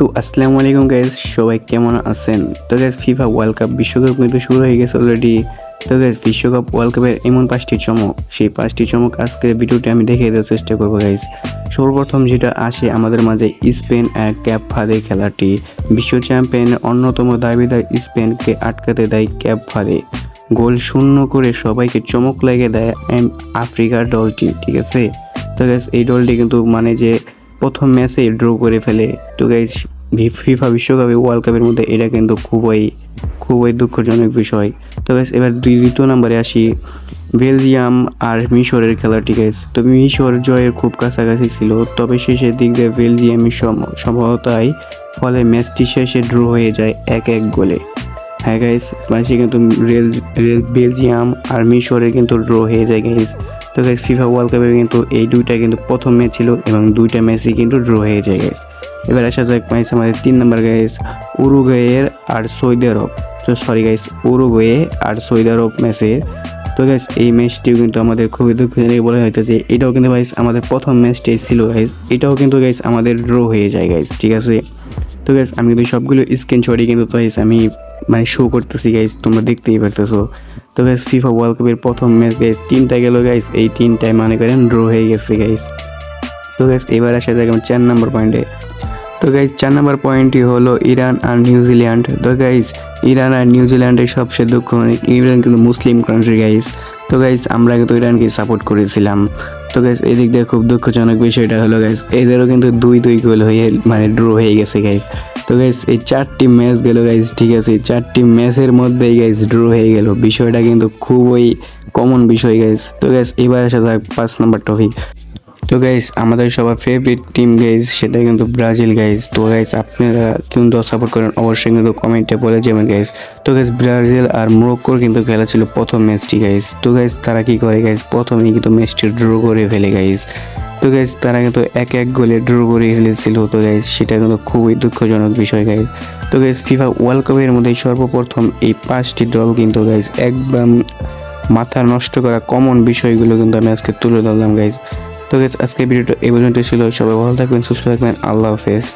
তো আসসালামু আলাইকুম গাইস, সবাই কেমন আছেন? তো গাইস, ফিফা ওয়ার্ল্ড কাপ বিশ্বকাপ কিন্তু শুরু হয়ে গেছে অলরেডি। তো গাইস, বিশ্বকাপ ওয়ার্ল্ড কাপের এমন 5টি চমক, সেই 5টি চমক আজকের ভিডিওতে আমি দেখিয়ে দেওয়ার চেষ্টা করবো গাইস। সর্বপ্রথম যেটা আসে আমাদের মাঝে, স্পেন আর ক্যাপ ফাদে খেলাটি। বিশ্ব চ্যাম্পিয়নের অন্যতম দাবিদার স্পেনকে আটকাতে দেয় ক্যাপ ফাদে। গোল শূন্য করে সবাইকে চমক লেগে দেয় আফ্রিকার দলটি, ঠিক আছে। তো গাইস, এই দলটি কিন্তু যে প্রথম ম্যাচে ড্র করে ফেলে। তো গাইস, ফিফা বিশ্বকাপে ওয়ার্ল্ড কাপের মধ্যে এটা কিন্তু খুবই দুঃখজনক বিষয়। তো গাইস, এবার দ্বিতীয় নম্বরে আসি, বেলজিয়াম আর মিশরের খেলাটি গাইস। তো মিশর জয়ের খুব কাছাকাছি ছিল, তবে শেষের দিক দিয়ে বেলজিয়ামের সম্ভবতাই ফলে ম্যাচটি শেষে ড্র হয়ে যায় 1-1 গোলে। হ্যাঁ গাইস, ম্যাচে কিন্তু বেলজিয়াম আর মিশরে কিন্তু ড্র হয়ে যায় গাইস। তো গাইস, ফিফা ওয়ার্ল্ড কাপে কিন্তু এই দুইটা কিন্তু প্রথম ম্যাচ ছিল এবং দুইটা ম্যাচই কিন্তু ড্র হয়ে যায় গাইস। এবার আসা যাক ম্যাচ আমাদের 3 নম্বর গাইস, উরুগুয়ের আর সৌদি আরব। তো সরি গাইস, উরুগুয়ে আর সৌদি আরব ম্যাচের। তো গাইস, এই ম্যাচটিও কিন্তু আমাদের খুবই দুঃখজনক বলা হইতেছে। এটাও কিন্তু গাইস আমাদের প্রথম ম্যাচটাই ছিল গাইস। এটাও কিন্তু গাইস আমাদের ড্র হয়ে যায় গাইস, ঠিক আছে। তো গাইস, আমি কিন্তু সবগুলো স্ক্রিনশটই কিন্তু তো গাইস আমি শো করতেছি গাইস, তোমরা দেখতেই পারতেছো। তো গাইস, ফিফা ওয়ার্ল্ড কাপের প্রথম ম্যাচ গাইস 3টা গেল গাইস, এই 3টায় করেন ড্র হয়ে গেছে গাইস। তো গাইস, এবার আসা যাক 4 নম্বর পয়েন্টে। তো গাইস, 4 নম্বর পয়েন্টটি হলো ইরান আর নিউজিল্যান্ড। তো গাইস, ইরান আর নিউজিল্যান্ডের সবচেয়ে দুঃখজনক, ইরান কিন্তু মুসলিম কান্ট্রি গাইস। তো গাইস, আমরা কিন্তু ইরানকে সাপোর্ট করেছিলাম। তো গাইস, এদিক দিয়ে খুব দুঃখজনক বিষয়টা হলো গাইস, এদেরও কিন্তু 2-2 গোল হয়ে ড্র হয়ে গেছে গাইস। তো গাইস, এই 4টি ম্যাচ গেল গাইস, ঠিক আছে, 4টি ম্যাচের মধ্যেই গাইস ড্র হয়ে গেল। বিষয়টা কিন্তু খুবই কমন বিষয় গাইস। তো গাইস, এবার আসা যাক 5 নম্বর টপিক। তো গাইস, আমাদের সবার ফেভারিট টিম গাইস, সেটা কিন্তু ব্রাজিল গাইস। তো গাইস, আপনারা কিন্তু সাপোর্ট করেন অবশ্যই কিন্তু কমেন্টে বলে যাবেন গাইস। তো গাইস, ব্রাজিল আর মরক্কোর কিন্তু খেলা ছিল প্রথম ম্যাচটি গাইস। তো গাইস, তারা কি করে গাইস, প্রথমেই কিন্তু ম্যাচটি ড্র করে ফেলে গাইস। তো গাইস, তারা কিন্তু 1-1 গোলে ড্র করে ফেলেছিল। তো গাইস, সেটা কিন্তু খুবই দুঃখজনক বিষয় গাইস। তো গাইস, ফিফা ওয়ার্ল্ড কাপের মধ্যে সর্বপ্রথম এই 5টি দল কিন্তু গাইস একদম মাথা নষ্ট করা কমন বিষয়গুলো কিন্তু আমি আজকে তুলে ধরলাম গাইস। তো গাইস, আজকে ভিডিওটা এই পর্যন্ত ছিল। সবাই ভালো থাকবেন, সুস্থ থাকবেন, আল্লাহ হাফেজ।